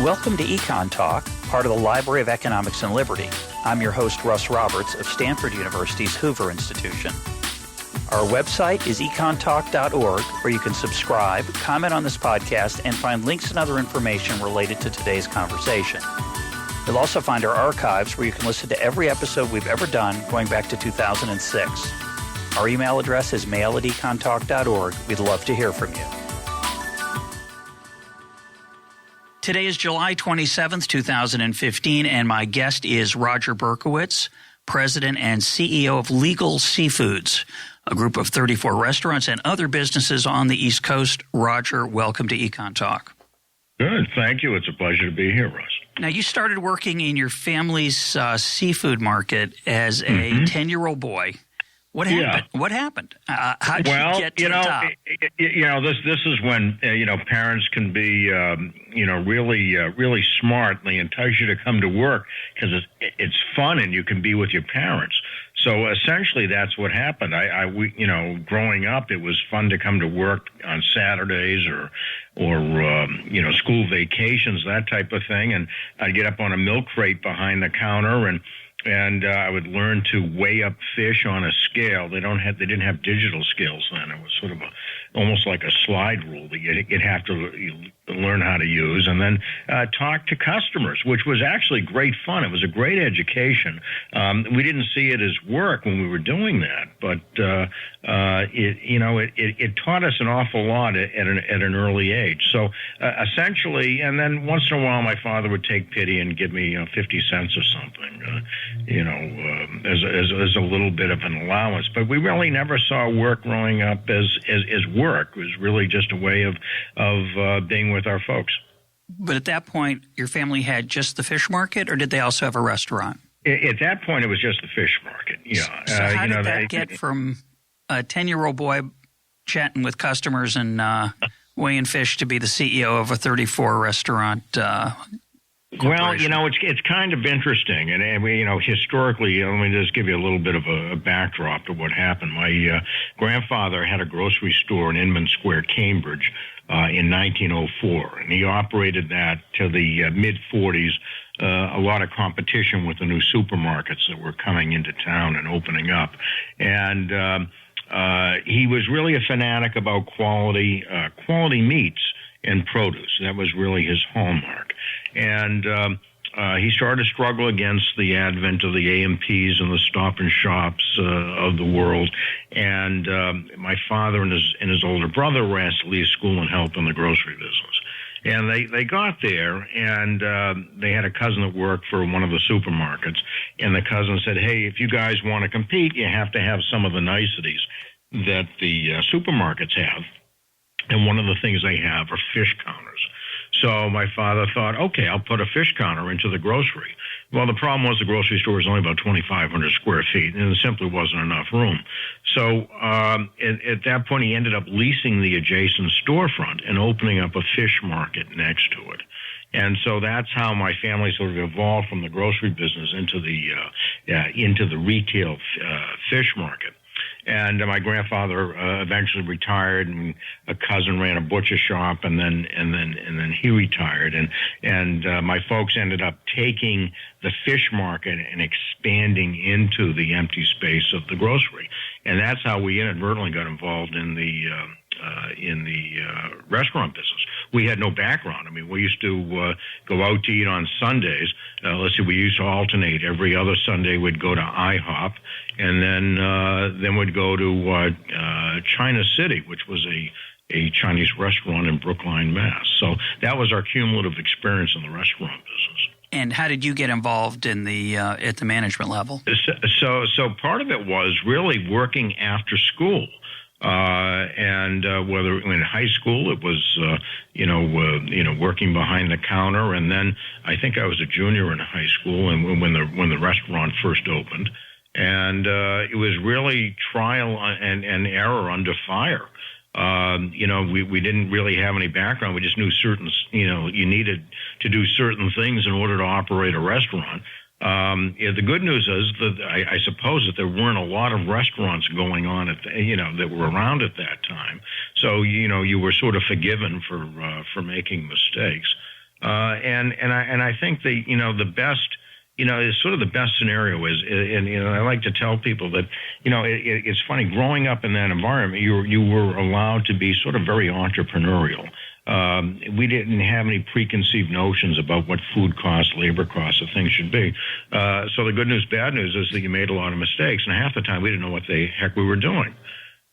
Welcome to EconTalk, part of the Library of Economics and Liberty. I'm your host, Russ Roberts of Stanford University's Hoover Institution. Our website is econtalk.org, where you can subscribe, comment on this podcast, and find links and other information related to today's conversation. You'll also find our archives, where you can listen to every episode we've ever done going back to 2006. Our email address is mail@econtalk.org. We'd love to hear from you. Today is July 27th, 2015, and my guest is Roger Berkowitz, President and CEO of Legal Seafoods, a group of 34 restaurants and other businesses on the East Coast. Roger, welcome to EconTalk. Good. Thank you. It's a pleasure to be here, Russ. Now, you started working in your family's seafood market as a 10-year-old boy. What happened? Yeah. What happened? How did you get to the top? This is when parents can be really smart. And they entice you to come to work because it's fun and you can be with your parents. So essentially, that's what happened. Growing up, it was fun to come to work on Saturdays or school vacations, that type of thing. And I'd get up on a milk crate behind the counter and I would learn to weigh up fish on a scale. They didn't have digital scales then. It was sort of almost like a slide rule that you'd have to learn how to use, and then talk to customers, which was actually great fun. It was a great education. We didn't see it as work when we were doing that, but it taught us an awful lot at an early age. So essentially, and then once in a while, my father would take pity and give me 50 cents or something. As a little bit of an allowance. But we really never saw work growing up as work. It was really just a way of being with our folks. But at that point, your family had just the fish market, or did they also have a restaurant? At that point, it was just the fish market, yeah. So how did that get from a 10-year-old boy chatting with customers and weighing fish to be the CEO of a 34-restaurant Well, it's kind of interesting, and we, historically, let me just give you a little bit of a backdrop to what happened. My grandfather had a grocery store in Inman Square, Cambridge, in 1904, and he operated that till the mid-40s. A lot of competition with the new supermarkets that were coming into town and opening up, and he was really a fanatic about quality meats and produce. That was really his hallmark. And he started to struggle against the advent of the A&Ps and the Stop and Shops of the world. And my father and his older brother were asked to leave school and help in the grocery business. And they got there, and they had a cousin that worked for one of the supermarkets. And the cousin said, hey, if you guys want to compete, you have to have some of the niceties that the supermarkets have. And one of the things they have are fish counters. So my father thought, okay, I'll put a fish counter into the grocery. Well, the problem was the grocery store was only about 2,500 square feet, and there simply wasn't enough room. So at that point, he ended up leasing the adjacent storefront and opening up a fish market next to it. And so that's how my family sort of evolved from the grocery business into the retail fish market. And my grandfather eventually retired, and a cousin ran a butcher shop, and then he retired. And my folks ended up taking the fish market and expanding into the empty space of the grocery. And that's how we inadvertently got involved in the restaurant business. We had no background. I mean, we used to go out to eat on Sundays. We used to alternate. Every other Sunday we'd go to IHOP, and then we'd go to China City, which was a Chinese restaurant in Brookline, Mass. So that was our cumulative experience in the restaurant business. And how did you get involved in the at the management level? So part of it was really working after school. And whether in high school it was, working behind the counter, and then I think I was a junior in high school, and when the restaurant first opened, and it was really trial and error under fire. We didn't really have any background. We just knew you needed to do certain things in order to operate a restaurant. The good news is that I suppose that there weren't a lot of restaurants going on that were around at that time. So, you were sort of forgiven for making mistakes. And I think the best, is sort of the best scenario is, and I like to tell people that, it's funny, growing up in that environment, you were allowed to be sort of very entrepreneurial. We didn't have any preconceived notions about what food costs, labor costs, or things should be. So the good news, bad news is that you made a lot of mistakes, and half the time we didn't know what the heck we were doing.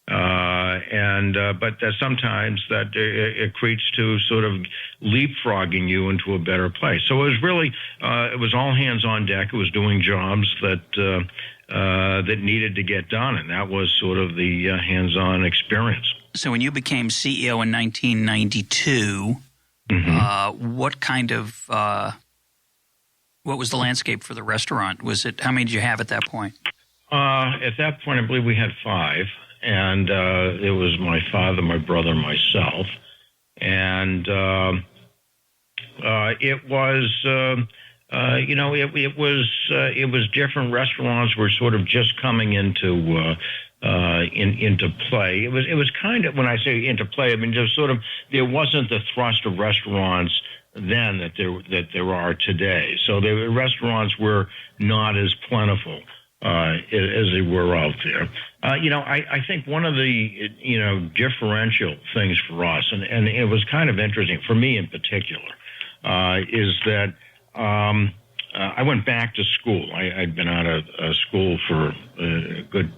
But sometimes that accretes to sort of leapfrogging you into a better place. So it was really, it was all hands on deck. It was doing jobs that needed to get done, and that was sort of the hands-on experience. So when you became CEO in 1992, what kind of what was the landscape for the restaurant? Was it, how many did you have at that point? At that point, I believe we had 5. And it was my father, my brother, myself, and it was, it was different. Restaurants were sort of just coming into play. It was kind of, when I say into play, I mean just sort of, there wasn't the thrust of restaurants then that there are today. So the restaurants were not as plentiful as they were out there. I think one of the, differential things for us, and it was kind of interesting for me in particular, is that I went back to school. I'd been out of school for a good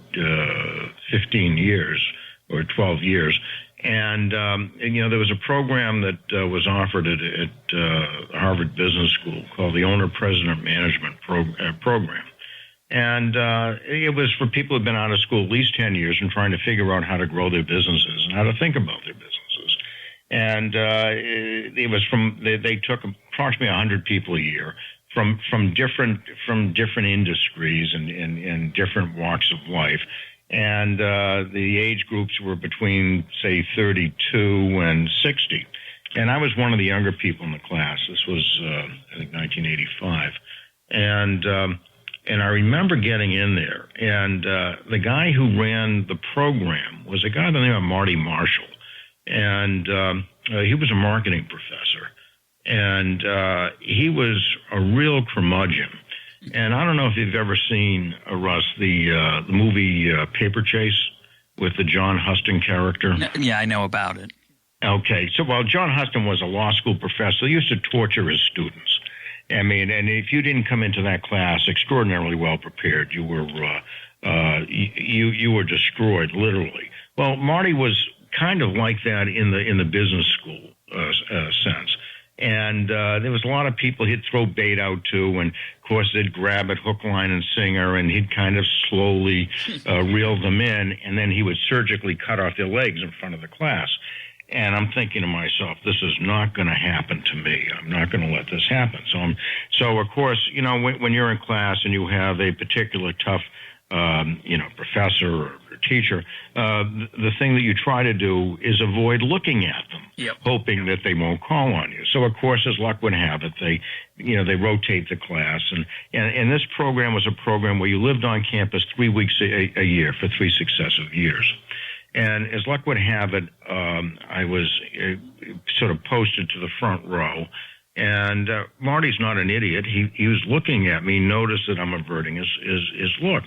15 years or 12 years. And there was a program that was offered at Harvard Business School called the Owner-President Management Program. And it was for people who've been out of school at least 10 years and trying to figure out how to grow their businesses and how to think about their businesses. And it was they took approximately 100 people a year from different industries and different walks of life. And the age groups were between, say, 32 and 60. And I was one of the younger people in the class. This was, I think, 1985. And I remember getting in there, and the guy who ran the program was a guy by the name of Marty Marshall. And he was a marketing professor. And he was a real curmudgeon. And I don't know if you've ever seen, Russ, the movie Paper Chase with the John Huston character. Yeah, I know about it. Okay. So, John Huston was a law school professor. He used to torture his students. I mean, and if you didn't come into that class extraordinarily well prepared, you were you were destroyed, literally. Well, Marty was kind of like that in the business school sense. And there was a lot of people he'd throw bait out to, and of course they'd grab it hook, line, and sinker, and he'd kind of slowly reel them in, and then he would surgically cut off their legs in front of the class. And I'm thinking to myself, this is not going to happen to me. I'm not going to let this happen. So of course, when you're in class and you have a particular tough, professor or teacher, the thing that you try to do is avoid looking at them, hoping that they won't call on you. So of course, as luck would have it, they rotate the class. And this program was a program where you lived on campus 3 weeks a year for 3 successive years. And as luck would have it, I was sort of posted to the front row. And Marty's not an idiot. He was looking at me, noticed that I'm averting his look.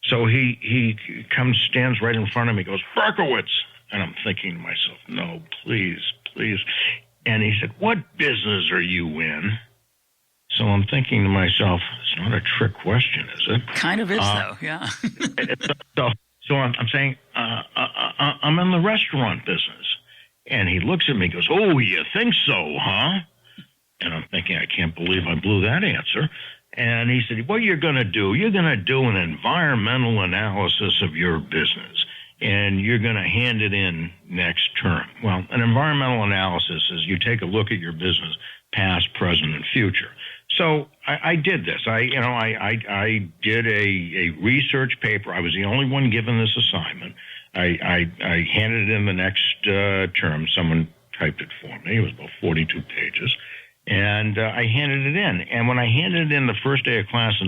So he stands right in front of me, goes, "Berkowitz." And I'm thinking to myself, no, please. And he said, "What business are you in?" So I'm thinking to myself, it's not a trick question, is it? Kind of is, though, yeah. So I'm saying, I'm in the restaurant business. And he looks at me and goes, "Oh, you think so, huh?" And I'm thinking, I can't believe I blew that answer. And he said, "What you're going to do an environmental analysis of your business, and you're going to hand it in next term." Well, an environmental analysis is you take a look at your business, past, present, and future. So I did this. I did a research paper. I was the only one given this assignment. I handed it in the next term. Someone typed it for me. It was about 42 pages. And I handed it in. And when I handed it in the first day of class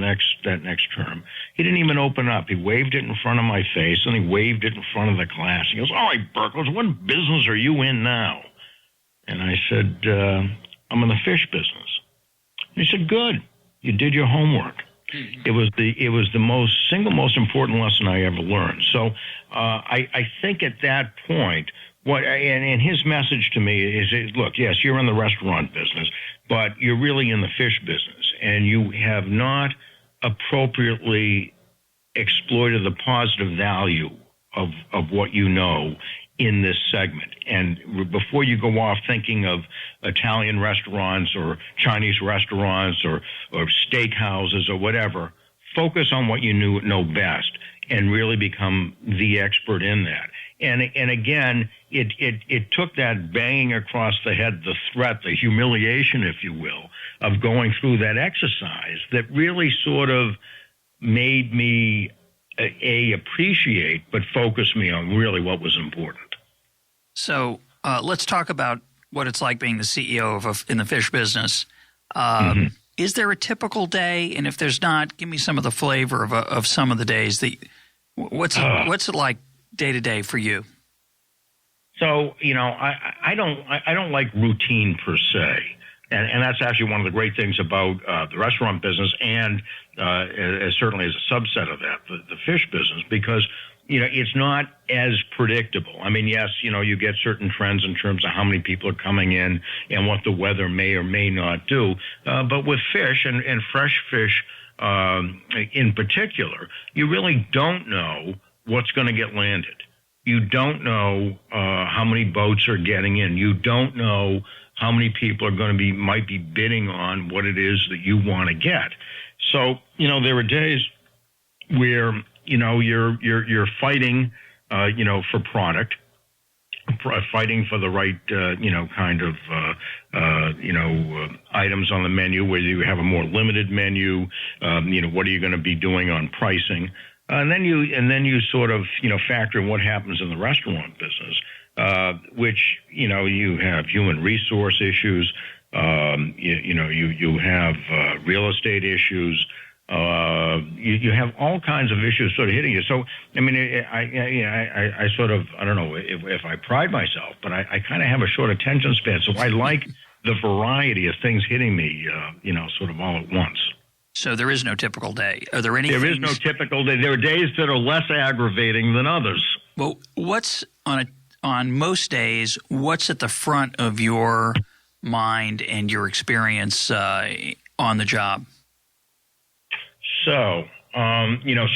that next term, he didn't even open up. He waved it in front of my face, and he waved it in front of the class. He goes, "All right, Berkowitz, what business are you in now?" And I said, I'm in the fish business. And he said, good. You did your homework. It was the single most important lesson I ever learned. So I think at that point, and his message to me is, look, yes, you're in the restaurant business, but you're really in the fish business, and you have not appropriately exploited the positive value of what you know in this segment. And before you go off thinking of Italian restaurants or Chinese restaurants or steak houses or whatever, focus on what you know best and really become the expert in that. And again, it took that banging across the head, the threat, the humiliation, if you will, of going through that exercise that really sort of made me appreciate, but focus me on really what was important. So let's talk about what it's like being the CEO in the fish business. Is there a typical day? And if there's not, give me some of the flavor of some of the days. What's it like day to day for you? So I don't like routine per se. And that's actually one of the great things about the restaurant business, and certainly as a subset of that, the fish business, because it's not as predictable. I mean, yes, you get certain trends in terms of how many people are coming in and what the weather may or may not do. But with fish and fresh fish in particular, you really don't know what's going to get landed. You don't know how many boats are getting in. You don't know how many people are might be bidding on what it is that you want to get. So, there are days where, you're fighting, for product, fighting for the right, kind of, items on the menu, where you have a more limited menu, what are you going to be doing on pricing? And then you sort of, factor in what happens in the restaurant business, which, you have human resource issues, you have real estate issues, you have all kinds of issues sort of hitting you. So, I mean, I sort of, I don't know if I pride myself, but I kind of have a short attention span. So I like the variety of things hitting me, sort of all at once. So there is no typical day. Are there any There is no typical day. There are days that are less aggravating than others. Well, what's on most days, what's at the front of your mind and your experience on the job? So,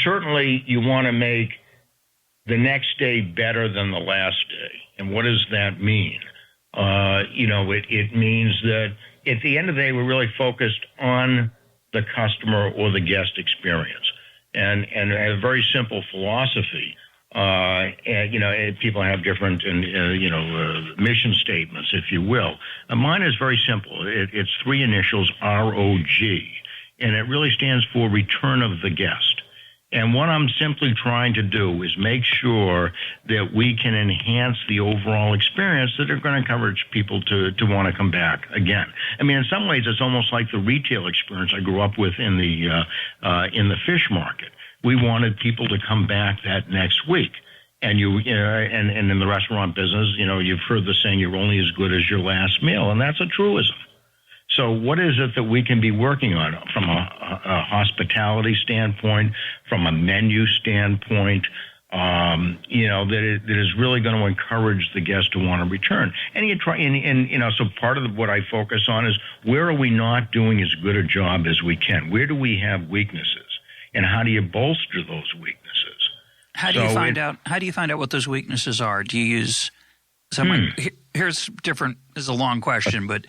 certainly you want to make the next day better than the last day. And what does that mean? It means that at the end of the day, we're really focused on the customer or the guest experience. And a very simple philosophy. People have different, mission statements, if you will. Mine is very simple. It's three initials, ROG, and it really stands for return of the guest. And what I'm simply trying to do is make sure that we can enhance the overall experience that are going to encourage people to want to come back again. I mean, in some ways, it's almost like the retail experience I grew up with in the fish market. We wanted people to come back that next week. And and in the restaurant business, you've heard the saying, you're only as good as your last meal. And that's a truism. So what is it that we can be working on from a hospitality standpoint, from a menu standpoint, that is really going to encourage the guest to want to return? And so part of what I focus on is, where are we not doing as good a job as we can? Where do we have weaknesses? And how do you bolster those weaknesses? How do you find out what those weaknesses are? Do you use here's different, this is a long question, but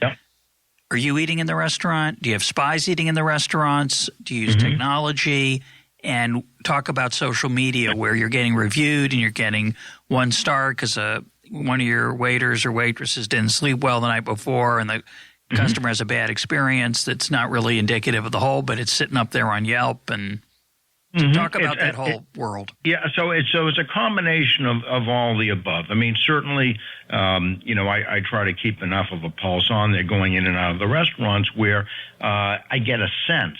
are you eating in the restaurant? Do you have spies eating in the restaurants? Do you use technology? And talk about social media, where you're getting reviewed and you're getting 1 star because one of your waiters or waitresses didn't sleep well the night before, and the customer has a bad experience that's not really indicative of the whole, but it's sitting up there on Yelp. And talk about that whole world. Yeah, so it's a combination of all the above. I mean, certainly, I try to keep enough of a pulse on there going in and out of the restaurants where I get a sense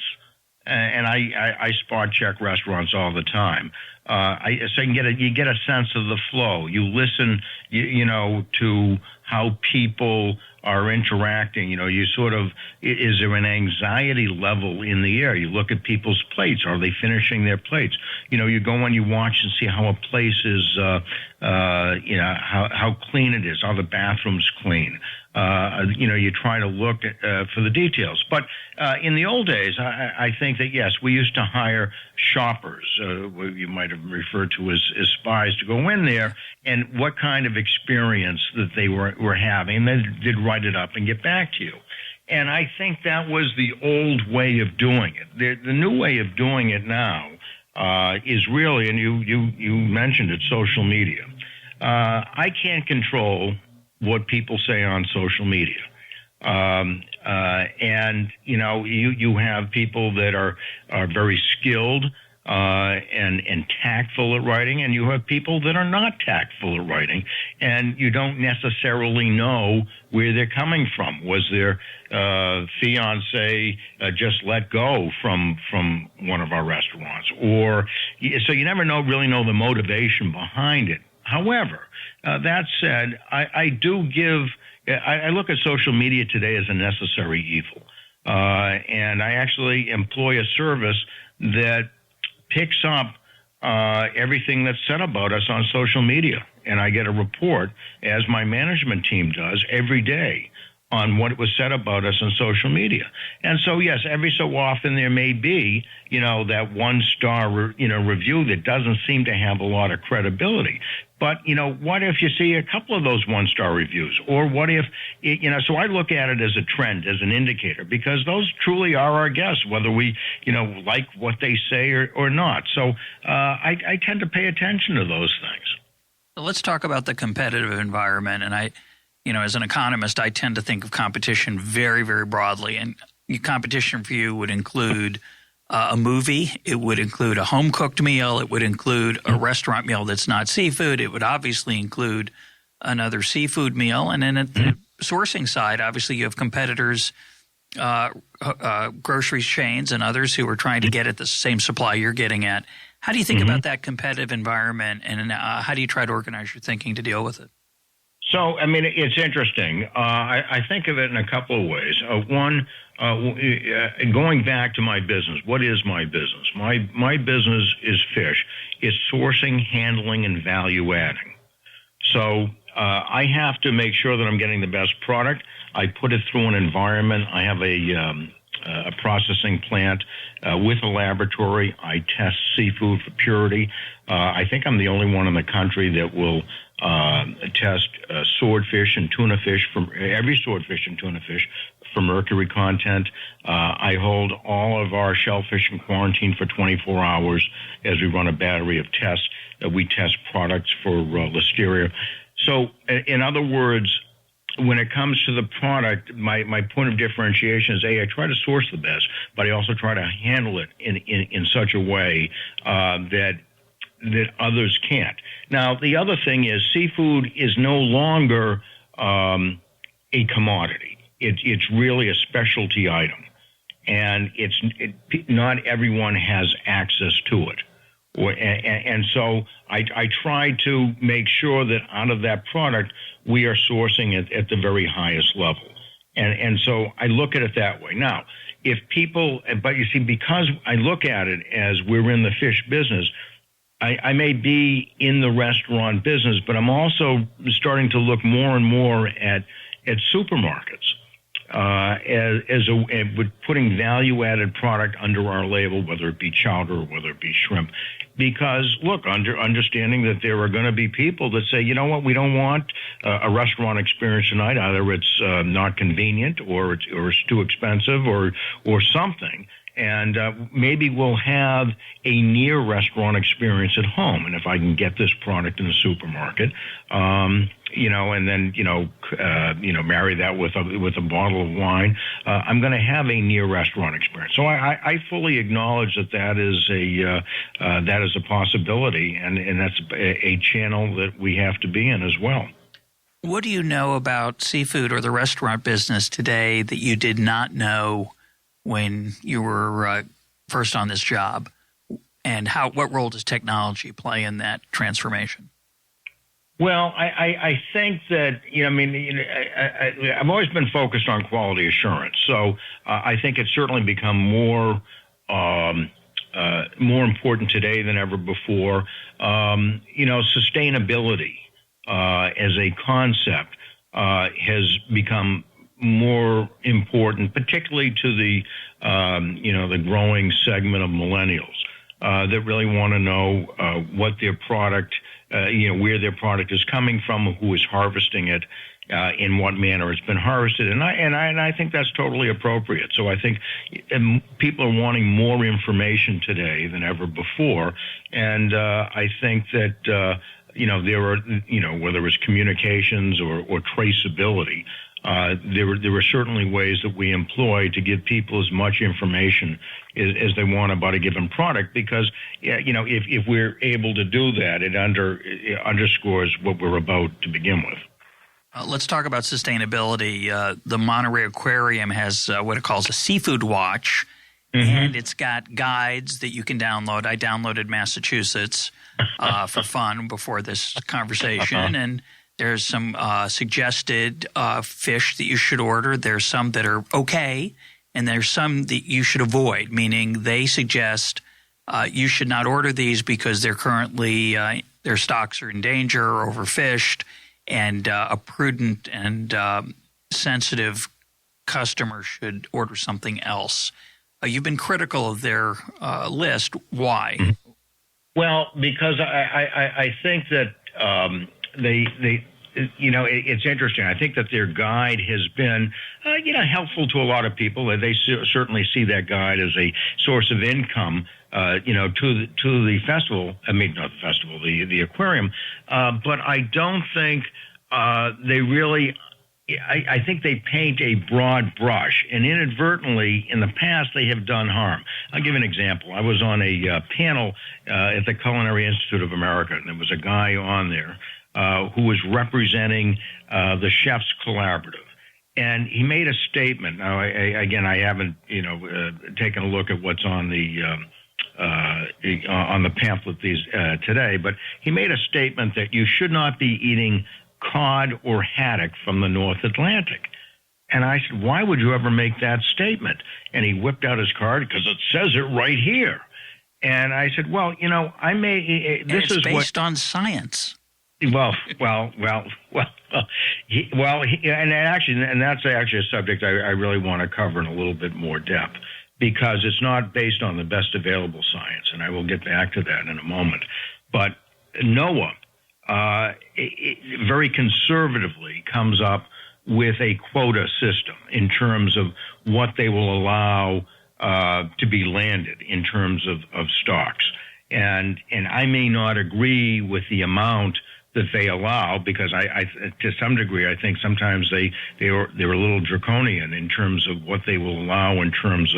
and I spot check restaurants all the time. So you get a sense of the flow. You listen, you know, to how people are interacting. You know, you sort of, is there an anxiety level in the air? You look at people's plates. Are they finishing their plates? You know, you go and you watch and see how a place is, you know, how clean it is. Are the bathrooms clean? You know, you try to look at, for the details. But in the old days, I think that, yes, we used to hire shoppers, what you might have referred to as spies, to go in there and what kind of experience that they were having. And then they'd write it up and get back to you. And I think that was the old way of doing it. The new way of doing it now is really, and you mentioned it, social media. I can't control what people say on social media. And, you know, you have people that are very skilled and tactful at writing, and you have people that are not tactful at writing, and you don't necessarily know where they're coming from. Was their fiance just let go from one of our restaurants? Or so you never really know the motivation behind it. However, that said, I look at social media today as a necessary evil. And I actually employ a service that picks up everything that's said about us on social media. And I get a report, as my management team does, every day on what was said about us on social media. And so, yes, every so often there may be, you know, that one-star, review that doesn't seem to have a lot of credibility. But, you know, what if you see a couple of those one-star reviews? Or what if, you know, so I look at it as a trend, as an indicator, because those truly are our guests, whether we, you know, like what they say or not. So I tend to pay attention to those things. Let's talk about the competitive environment. And you know, as an economist, I tend to think of competition very, very broadly. And competition for you would include a movie. It would include a home-cooked meal. It would include a restaurant meal that's not seafood. It would obviously include another seafood meal. And then at the sourcing side, obviously you have competitors, grocery chains and others who are trying to get at the same supply you're getting at. How do you think about that competitive environment, and how do you try to organize your thinking to deal with it? So, I mean, it's interesting. I think of it in a couple of ways. One, going back to my business, what is my business? My business is fish. It's sourcing, handling, and value adding. So I have to make sure that I'm getting the best product. I put it through an environment. I have a processing plant with a laboratory. I test seafood for purity. I think I'm the only one in the country that will test swordfish and tuna fish, from every swordfish and tuna fish, for mercury content. I hold all of our shellfish in quarantine for 24 hours as we run a battery of tests. We test products for listeria. So, in other words, when it comes to the product, my point of differentiation is, I try to source the best, but I also try to handle it in such a way that others can't. Now, the other thing is, seafood is no longer a commodity. It's really a specialty item, and not everyone has access to it. And so I try to make sure that out of that product, we are sourcing it at the very highest level. And so I look at it that way. Now, but you see, because I look at it as we're in the fish business, I may be in the restaurant business, but I'm also starting to look more and more at supermarkets with putting value-added product under our label, whether it be chowder or whether it be shrimp. Because, look, understanding that there are going to be people that say, you know what, we don't want a restaurant experience tonight. Either it's not convenient, or it's too expensive, or something. And maybe we'll have a near restaurant experience at home. And if I can get this product in the supermarket, you know, and then marry that with a bottle of wine, I'm going to have a near restaurant experience. So I fully acknowledge that is a possibility, and that's a channel that we have to be in as well. What do you know about seafood or the restaurant business today that you did not know when you were first on this job, and what role does technology play in that transformation? Well, I think that, I've always been focused on quality assurance. So I think it's certainly become more important today than ever before. Sustainability as a concept has become more important, particularly to the growing segment of millennials that really want to know what their product, where their product is coming from, who is harvesting it, in what manner it's been harvested, and I think that's totally appropriate. So I think people are wanting more information today than ever before, and I think that there are whether it's communications or traceability. There were certainly ways that we employ to give people as much information as they want about a given product, because if we're able to do that, it underscores what we're about to begin with. Let's talk about sustainability. The Monterey Aquarium has what it calls a seafood watch, and it's got guides that you can download. I downloaded Massachusetts for fun before this conversation, and there's some suggested fish that you should order. There's some that are okay, and there's some that you should avoid, meaning they suggest you should not order these because they're currently their stocks are in danger or overfished, and a prudent and sensitive customer should order something else. You've been critical of their list. Why? Well, because I think that it's interesting. I think that their guide has been, helpful to a lot of people. They certainly see that guide as a source of income, to the festival. I mean, not the festival, the aquarium. But I don't think they really. I think they paint a broad brush, and inadvertently, in the past, they have done harm. I'll give an example. I was on a panel at the Culinary Institute of America, and there was a guy on there who was representing the Chefs Collaborative. And he made a statement. Now, I haven't, taken a look at what's on the pamphlet today, but he made a statement that you should not be eating cod or haddock from the North Atlantic. And I said, why would you ever make that statement? And he whipped out his card because it says it right here. And I said, well, I may. This is based on science. And that's actually a subject I really want to cover in a little bit more depth, because it's not based on the best available science, and I will get back to that in a moment. But NOAA very conservatively comes up with a quota system in terms of what they will allow to be landed in terms of stocks. And I may not agree with the amount that they allow, because I to some degree, I think sometimes they're a little draconian in terms of what they will allow in terms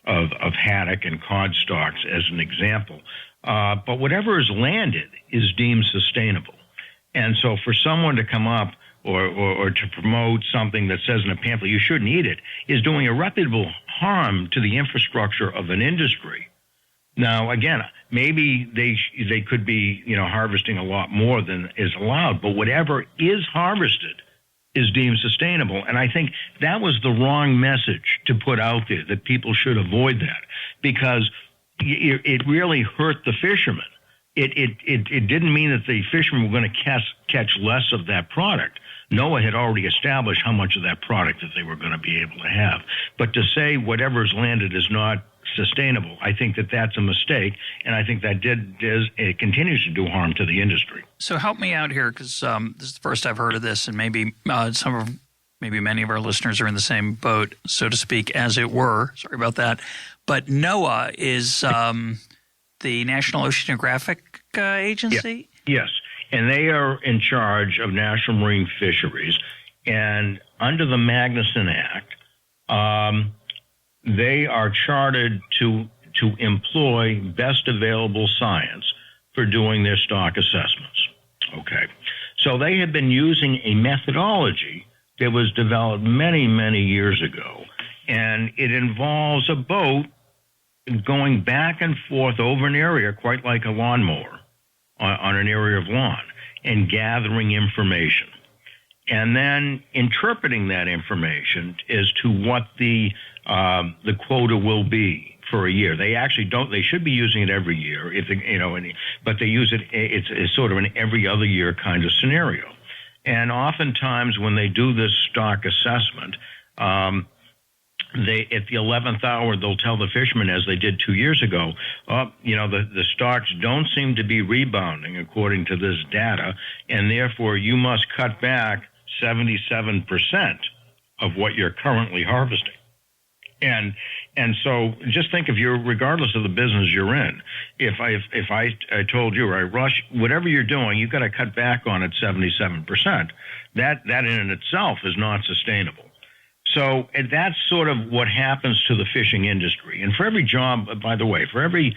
of haddock and cod stocks, as an example. But whatever is landed is deemed sustainable. And so for someone to come up or to promote something that says in a pamphlet you shouldn't eat it is doing irreparable harm to the infrastructure of an industry. Now, again, maybe they could be, harvesting a lot more than is allowed, but whatever is harvested is deemed sustainable. And I think that was the wrong message to put out there, that people should avoid that, because it really hurt the fishermen. It didn't mean that the fishermen were going to catch less of that product. NOAA had already established how much of that product that they were going to be able to have. But to say whatever is landed is not sustainable, I think that that's a mistake, and I think that it continues to do harm to the industry. So help me out here, because this is the first I've heard of this, and maybe many of our listeners are in the same boat, so to speak, as it were. Sorry about that. But NOAA is the National Oceanographic Agency? Yes, and they are in charge of national marine fisheries, and under the Magnuson Act, they are chartered to employ best available science for doing their stock assessments. Okay. So they have been using a methodology that was developed many, many years ago, and it involves a boat going back and forth over an area quite like a lawnmower on an area of lawn and gathering information. And then interpreting that information as to what the quota will be for a year. They actually don't. They should be using it every year, but they use it. It's sort of an every other year kind of scenario. And oftentimes, when they do this stock assessment, they at the 11th hour they'll tell the fishermen, as they did 2 years ago, the stocks don't seem to be rebounding according to this data, and therefore you must cut back 77% of what you're currently harvesting. And so just think, if you're, regardless of the business you're in, if I told you, right, Rush, whatever you're doing, you've got to cut back on it 77%. That in itself is not sustainable. So that's sort of what happens to the fishing industry. And for every job, by the way, for every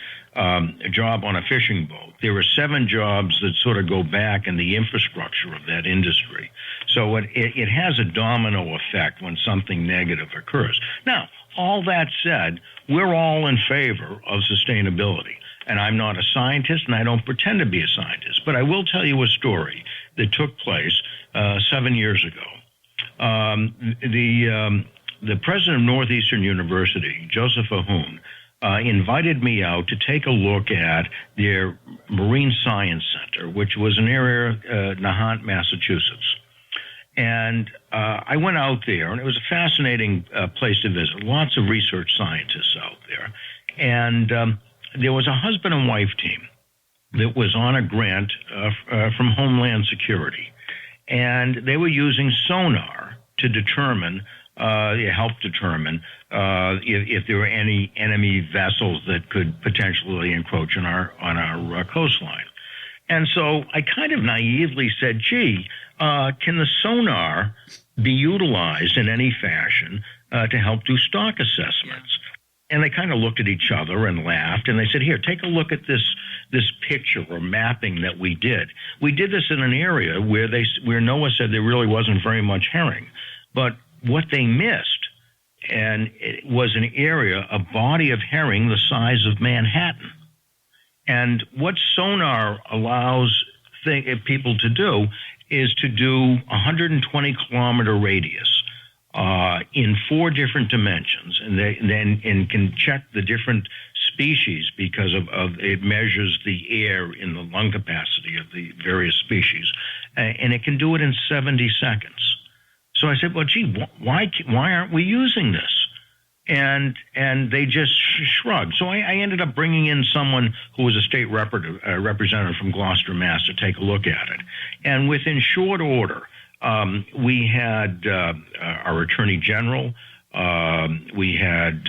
job on a fishing boat, there are 7 jobs that sort of go back in the infrastructure of that industry. So it has a domino effect when something negative occurs. Now, all that said, we're all in favor of sustainability. And I'm not a scientist, and I don't pretend to be a scientist. But I will tell you a story that took place 7 years ago. The president of Northeastern University, Joseph Ahun, invited me out to take a look at their Marine Science Center, which was an area, Nahant, Massachusetts. And I went out there, and it was a fascinating place to visit. Lots of research scientists out there. And there was a husband and wife team that was on a grant from Homeland Security. And they were using sonar to determine, help determine if there were any enemy vessels that could potentially encroach on our coastline. And so I kind of naively said, gee, can the sonar be utilized in any fashion to help do stock assessments? And they kind of looked at each other and laughed, and they said, here, take a look at this picture or mapping that we did. We did this in an area where NOAA said there really wasn't very much herring. But what they missed, and it was an area, a body of herring the size of Manhattan. And what sonar allows people to do is to do 120-kilometer radius in 4 different dimensions, and then can check the different species because of it measures the air in the lung capacity of the various species, and it can do it in 70 seconds. So I said, well, gee, why aren't we using this? And they just shrugged. So I ended up bringing in someone who was a state representative from Gloucester, Mass, to take a look at it. And within short order, we had our Attorney General, we had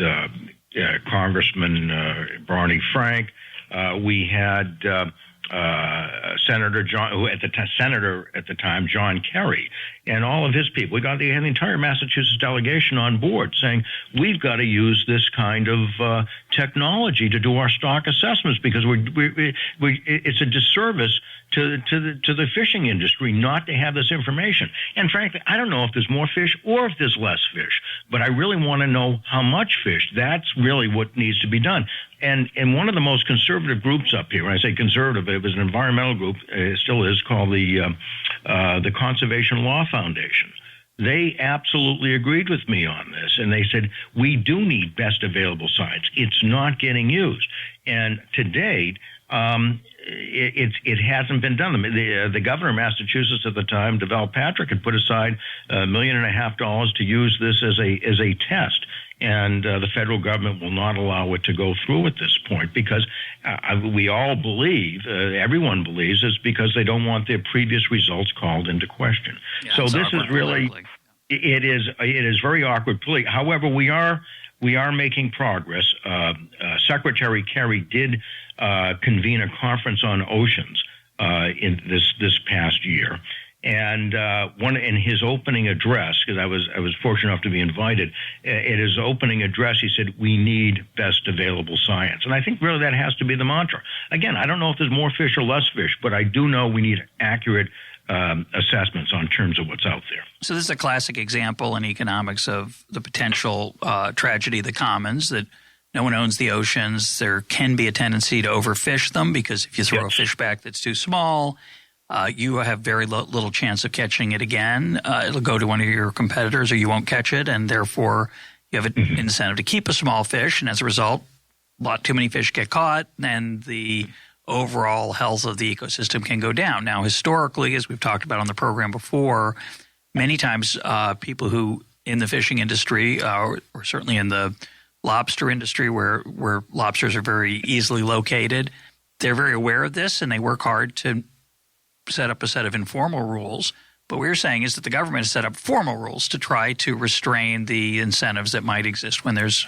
Congressman Barney Frank, we had Senator at the time, John Kerry, and all of his people. We had the entire Massachusetts delegation on board saying, we've got to use this kind of technology to do our stock assessments, because it's a disservice to the fishing industry not to have this information. And frankly, I don't know if there's more fish or if there's less fish, but I really want to know how much fish. That's really what needs to be done. And one of the most conservative groups up here, when I say conservative, it was an environmental group, it still is, called the Conservation Law Foundation. They absolutely agreed with me on this, and they said, we do need best available science. It's not getting used. And to date, it hasn't been done. The governor of Massachusetts at the time, DeVal Patrick, had put aside $1.5 million to use this as a test. And the federal government will not allow it to go through at this point, because we all believe, everyone believes, it's because they don't want their previous results called into question. Yeah, so this is really, it is very awkward. However, we are making progress. Secretary Kerry did convene a conference on oceans in this past year. And in his opening address, because I was fortunate enough to be invited, in his opening address, he said, we need best available science. And I think really that has to be the mantra. Again, I don't know if there's more fish or less fish, but I do know we need accurate assessments on terms of what's out there. So this is a classic example in economics of the potential tragedy of the commons, that no one owns the oceans. There can be a tendency to overfish them because if you throw a fish back that's too small, you have very little chance of catching it again. It'll go to one of your competitors or you won't catch it, and therefore you have an incentive to keep a small fish, and as a result, a lot too many fish get caught, and the overall health of the ecosystem can go down. Now, historically, as we've talked about on the program before, many times people who in the fishing industry or certainly in the lobster industry where lobsters are very easily located, they're very aware of this, and they work hard to set up a set of informal rules. But what we're saying is that the government has set up formal rules to try to restrain the incentives that might exist when there's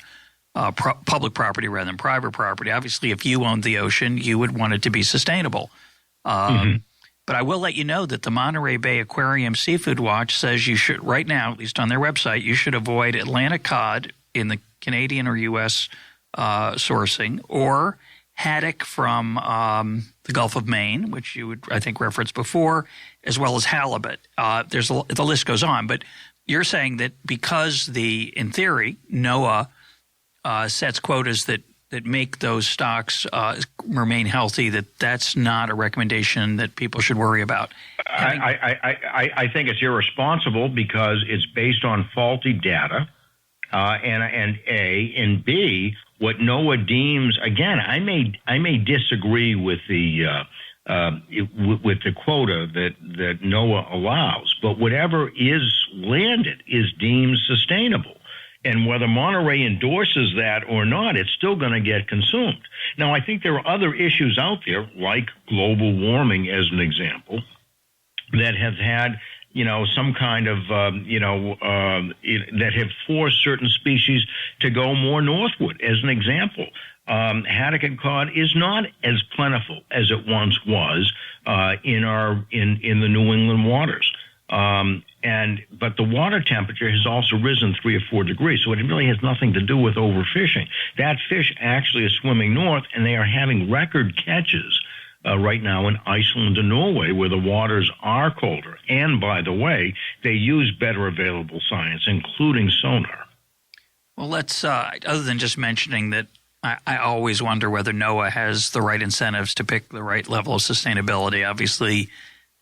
public property rather than private property. Obviously, if you owned the ocean, you would want it to be sustainable. But I will let you know that the Monterey Bay Aquarium Seafood Watch says you should, right now, at least on their website, you should avoid Atlantic cod in the Canadian or U.S. sourcing, or haddock from the Gulf of Maine, which you would, I think, reference before, as well as halibut. The list goes on, but you're saying that because in theory, NOAA sets quotas that make those stocks remain healthy, that's not a recommendation that people should worry about. I think it's irresponsible because it's based on faulty data, and B, what NOAA deems. Again, I may disagree with the quota that NOAA allows, but whatever is landed is deemed sustainable. And whether Monterey endorses that or not, it's still going to get consumed. Now, I think there are other issues out there, like global warming as an example, that have had, some kind of, that have forced certain species to go more northward. As an example, haddock and cod is not as plentiful as it once was in the New England waters. But the water temperature has also risen 3 or 4 degrees, so it really has nothing to do with overfishing. That fish actually is swimming north, and they are having record catches right now in Iceland and Norway, where the waters are colder. And by the way, they use better available science, including sonar. Well, let's other than just mentioning that, I always wonder whether NOAA has the right incentives to pick the right level of sustainability. Obviously,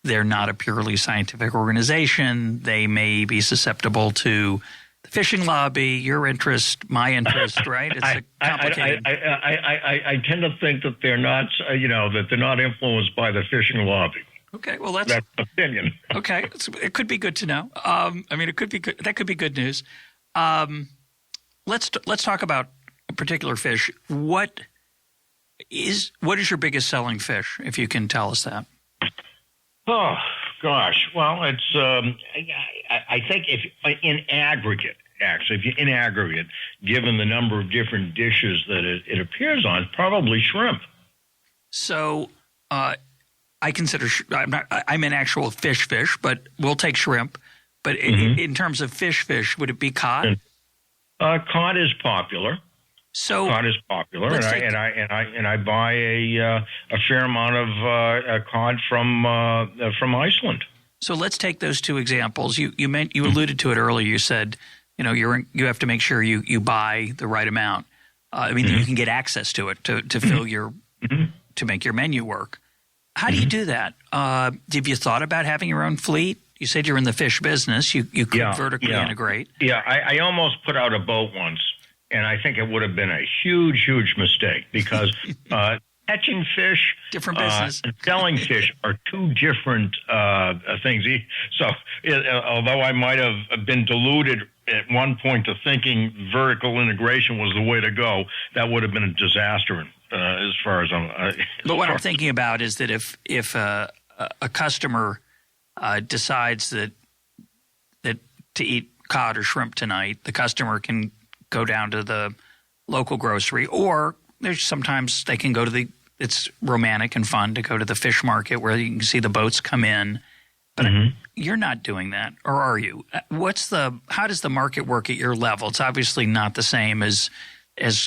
they're not a purely scientific organization. They may be susceptible to the fishing lobby, your interest, my interest, right? It's complicated. I tend to think that they're not, that they're not influenced by the fishing lobby. Okay, well, that's opinion. Okay, it could be good to know. It could be good. That could be good news. Let's talk about a particular fish. What is your biggest selling fish, if you can tell us that? Oh, gosh. Well, it's, I think if in aggregate, given the number of different dishes that it appears on, probably shrimp. So I consider, I'm an actual fish, but we'll take shrimp. But in terms of fish, would it be cod? Cod is popular. Cod is popular, and I buy a fair amount of cod from Iceland. So let's take those two examples. You alluded to it earlier. You said you have to make sure you buy the right amount. You can get access to it to fill your to make your menu work. How do you do that? Have you thought about having your own fleet? You said you're in the fish business. You could vertically integrate. Yeah, I almost put out a boat once. And I think it would have been a huge, huge mistake because catching fish different business. And selling fish are two different things. So although I might have been deluded at one point to thinking vertical integration was the way to go, that would have been a disaster as far as I'm. But what I'm thinking about is that if a customer decides that to eat cod or shrimp tonight, the customer can go down to the local grocery, or there's sometimes they can go to it's romantic and fun to go to the fish market where you can see the boats come in. But you're not doing that, or are you? How does the market work at your level? It's obviously not the same as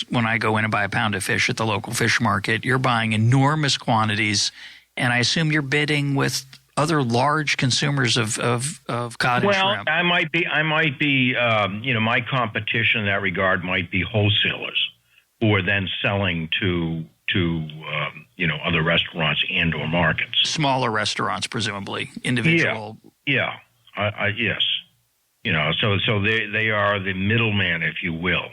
when I go in and buy a pound of fish at the local fish market. You're buying enormous quantities, and I assume you're bidding with other large consumers of cod and shrimp. I might be. My competition in that regard might be wholesalers, who are then selling to other restaurants and or markets. Smaller restaurants, presumably, individual. Yeah. Yes. So they are the middleman, if you will.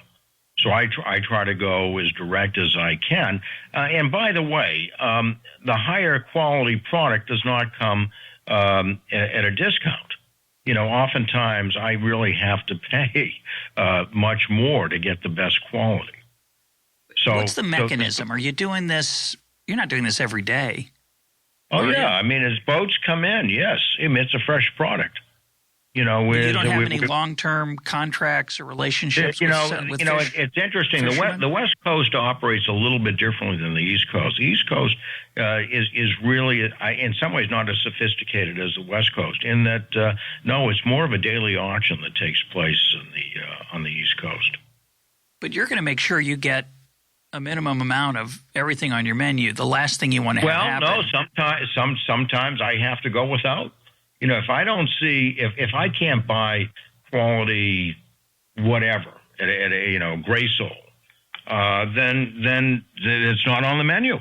So I try to go as direct as I can. And by the way, the higher quality product does not come at a discount. Oftentimes I really have to pay much more to get the best quality. So what's the mechanism? Are you doing this? You're not doing this every day. Oh, yeah. I mean, as boats come in, yes. I mean, it's a fresh product. You don't have any long-term contracts or relationships with fish it's interesting. The West Coast operates a little bit differently than the East Coast. The East Coast is really, in some ways, not as sophisticated as the West Coast. In that, no, it's more of a daily auction that takes place on the East Coast. But you're going to make sure you get a minimum amount of everything on your menu. The last thing you want to have happen. Well, no. Sometimes I have to go without. If I don't see, if I can't buy quality whatever at a Gray Soul, then it's not on the menu.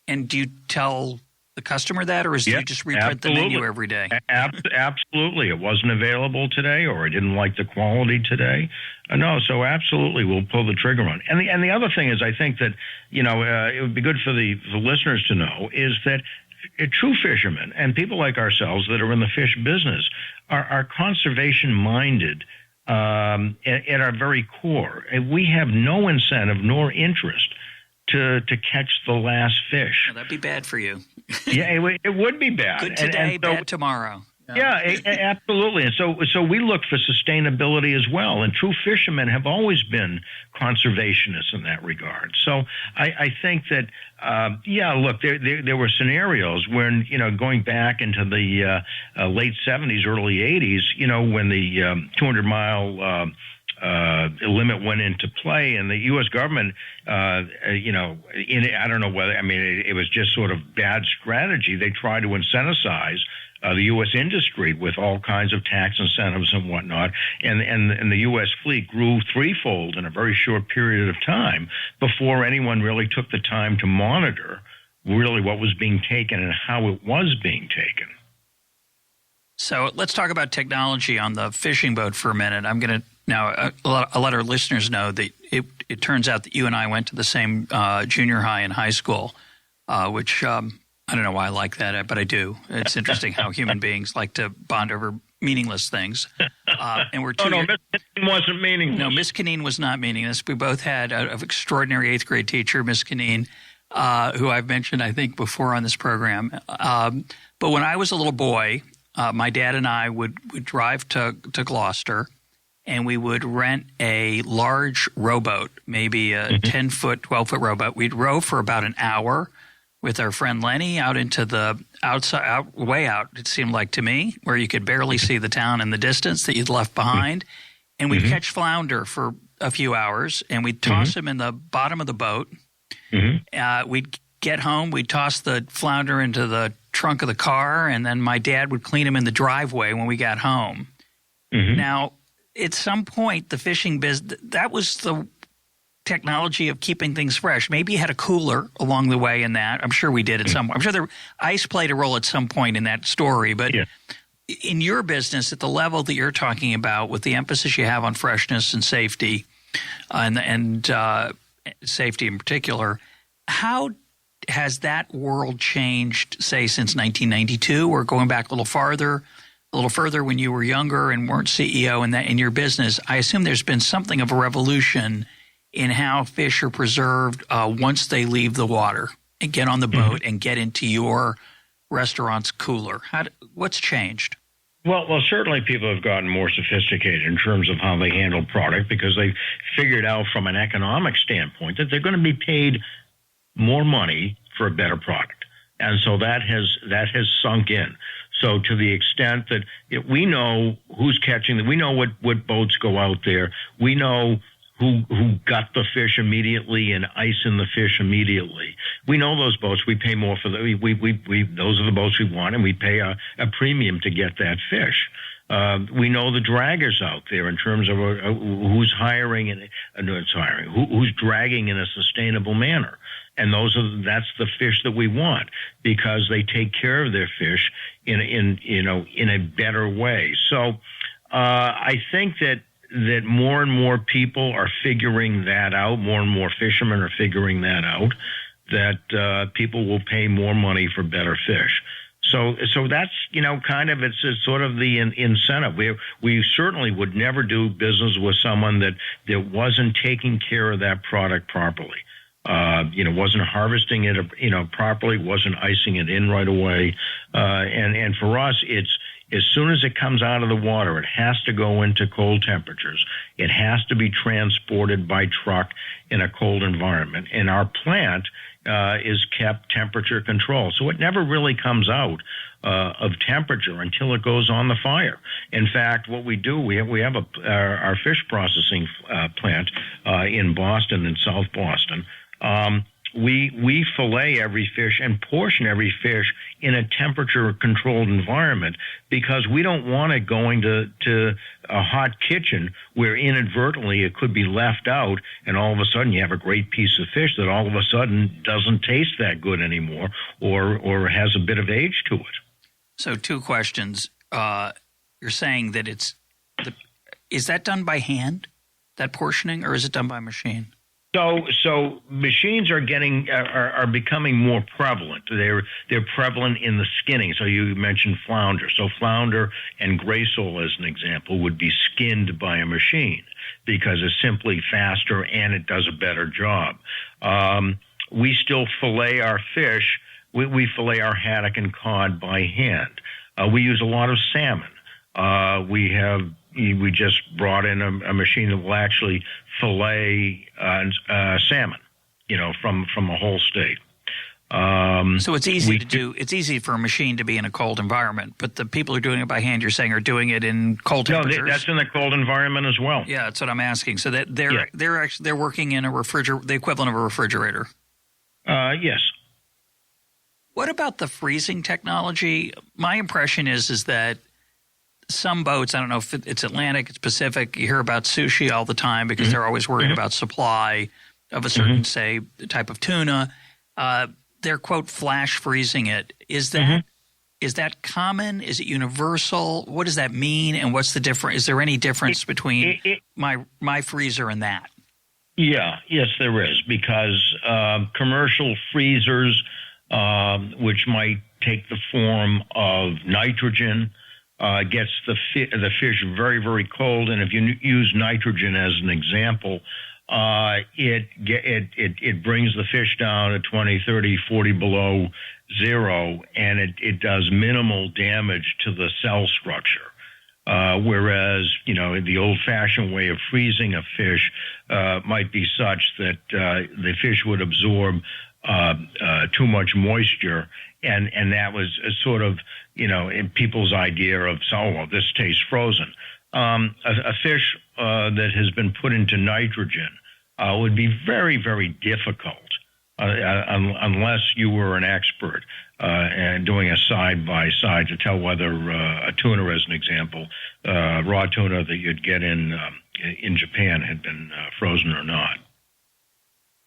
And do you tell the customer that, or do you just reprint the menu every day? Absolutely. It wasn't available today, or I didn't like the quality today. No, so absolutely we'll pull the trigger on. And the other thing is, I think that, it would be good for the listeners to know is that true fishermen and people like ourselves that are in the fish business are conservation-minded at our very core. And we have no incentive nor interest to catch the last fish. Well, that'd be bad for you. Yeah, it would be bad. Good today, bad tomorrow. Yeah, absolutely. And so we look for sustainability as well. And true fishermen have always been conservationists in that regard. So I think that, look, there were scenarios when, going back into the late 70s, early 80s, when the 200-mile limit went into play, and the U.S. government, I don't know whether, it was just sort of bad strategy. They tried to incentivize the U.S. industry with all kinds of tax incentives and whatnot, and the U.S. fleet grew threefold in a very short period of time before anyone really took the time to monitor really what was being taken and how it was being taken. So let's talk about technology on the fishing boat for a minute. I'm going to now let our listeners know that it turns out that you and I went to the same junior high and high school, which I don't know why I like that, but I do. It's interesting how human beings like to bond over meaningless things. And we're two. Miss Kineen wasn't meaningless. No, Miss Kineen was not meaningless. We both had an extraordinary 8th grade teacher, Miss Kineen, who I've mentioned, I think, before on this program. But when I was a little boy, my dad and I would drive to Gloucester, and we would rent a large rowboat, maybe a 10-foot, 12-foot rowboat. We'd row for about an hour with our friend Lenny out into the way out, it seemed like to me, where you could barely see the town in the distance that you'd left behind. And we'd catch flounder for a few hours, and we'd toss them in the bottom of the boat. We'd get home, we'd toss the flounder into the trunk of the car, and then my dad would clean them in the driveway when we got home. Now, at some point, the fishing business, that was the technology of keeping things fresh. Maybe you had a cooler along the way in that. I'm sure we did at some point. I'm sure ice played a role at some point in that story. But in your business, at the level that you're talking about, with the emphasis you have on freshness and safety, and safety in particular, how has that world changed, say, since 1992, or going back a little further when you were younger and weren't CEO in your business? I assume there's been something of a revolution in how fish are preserved once they leave the water and get on the boat and get into your restaurant's cooler. What's changed? Well, certainly people have gotten more sophisticated in terms of how they handle product, because they've figured out from an economic standpoint that they're going to be paid more money for a better product. And so that has sunk in. So to the extent that we know who's catching them, we know what boats go out there, we know who got the fish immediately and ice in the fish immediately. We know those boats. We pay more for those are the boats we want, and we pay a premium to get that fish. We know the draggers out there in terms of who's hiring who's dragging in a sustainable manner. And that's the fish that we want, because they take care of their fish in a better way. So I think that more and more people are figuring that out. More and more fishermen are figuring that out, that people will pay more money for better fish. So that's, it's sort of the incentive. We certainly would never do business with someone that wasn't taking care of that product properly. Wasn't harvesting it, properly, wasn't icing it in right away. And for us, it's as soon as it comes out of the water, it has to go into cold temperatures. It has to be transported by truck in a cold environment. And our plant is kept temperature controlled. So it never really comes out of temperature until it goes on the fire. In fact, what we do, we have our fish processing plant in Boston, in South Boston. We fillet every fish and portion every fish in a temperature-controlled environment, because we don't want it going to a hot kitchen where inadvertently it could be left out, and all of a sudden you have a great piece of fish that all of a sudden doesn't taste that good anymore, or has a bit of age to it. So 2 questions. You're saying that is that done by hand, that portioning, or is it done by machine? So machines are becoming more prevalent. They're prevalent in the skinning. So you mentioned flounder. So flounder and gray sole, as an example, would be skinned by a machine because it's simply faster and it does a better job. We still fillet our fish. We fillet our haddock and cod by hand. We use a lot of salmon. We just brought in a machine that will actually fillet salmon, from a whole state. So it's easy to do. It's easy for a machine to be in a cold environment, but the people who are doing it by hand, you're saying, are doing it in cold temperatures. No, that's in the cold environment as well. Yeah, that's what I'm asking. So that they're working in the equivalent of a refrigerator. Yes. What about the freezing technology? My impression is that some boats, I don't know if it's Atlantic, it's Pacific, you hear about sushi all the time because they're always worried about supply of a certain, say, type of tuna. They're, quote, flash freezing it. Is that common? Is it universal? What does that mean? And what's the difference? Is there any difference between my freezer and that? Yeah, yes, there is, because commercial freezers, which might take the form of nitrogen, gets the fish very, very cold. And if you use nitrogen as an example, it brings the fish down to 20, 30, 40 below zero, and it does minimal damage to the cell structure. Whereas, the old-fashioned way of freezing a fish might be such that the fish would absorb too much moisture, and that was sort of, in people's idea of, this tastes frozen. A fish that has been put into nitrogen would be very, very difficult unless you were an expert and doing a side-by-side to tell whether a tuna, as an example, raw tuna that you'd get in Japan had been frozen or not.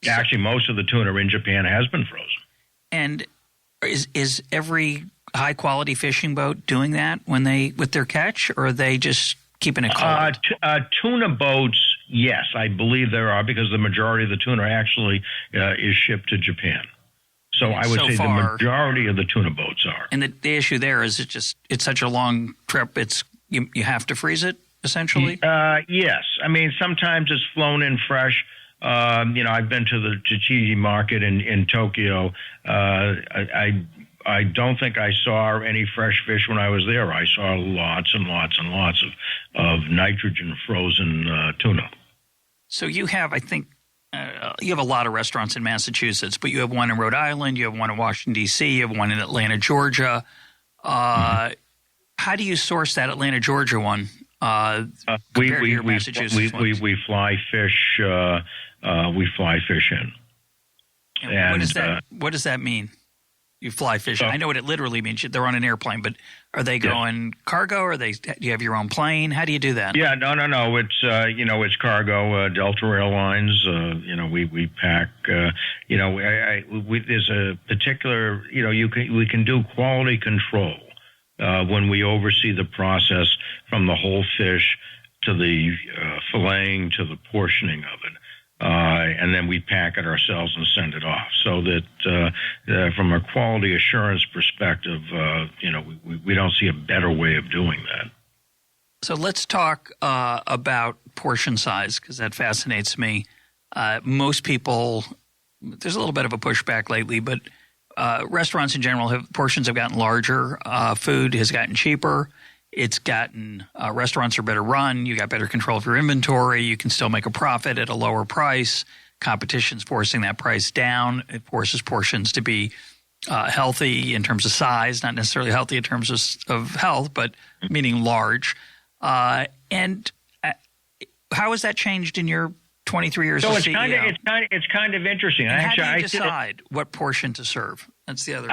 Actually, most of the tuna in Japan has been frozen. And is every high-quality fishing boat doing that with their catch, or are they just keeping it cold? Tuna boats, yes, I believe there are, because the majority of the tuna actually is shipped to Japan. So I would say the majority of the tuna boats are. And the issue there is it's such a long trip. You have to freeze it, essentially? Yes. I mean, sometimes it's flown in fresh. I've been to the Chichiji market in Tokyo. I don't think I saw any fresh fish when I was there. I saw lots and lots and lots of nitrogen frozen tuna. So you have, I think, you have a lot of restaurants in Massachusetts, but you have one in Rhode Island, you have one in Washington, D.C., you have one in Atlanta, Georgia. How do you source that Atlanta, Georgia one compared to your Massachusetts ones? We fly fish. We fly fish in. And what does that mean? You fly fish. I know what it literally means. They're on an airplane, but are they going cargo? Or do you have your own plane? How do you do that? Yeah, no. It's it's cargo. Delta Airlines. We pack. There's a particular. We can do quality control when we oversee the process from the whole fish to the filleting to the portioning of it. And then we pack it ourselves and send it off. So that from a quality assurance perspective, we don't see a better way of doing that. So let's talk about portion size, because that fascinates me. Most people, there's a little bit of a pushback lately, but restaurants in general portions have gotten larger. Food has gotten cheaper. It's gotten restaurants are better run. You got better control of your inventory. You can still make a profit at a lower price. Competition's forcing that price down. It forces portions to be healthy in terms of size, not necessarily healthy in terms of health, but meaning large. And how has that changed in your 23 years as CEO? It's kind of interesting. And how do you decide what portion to serve? That's the other.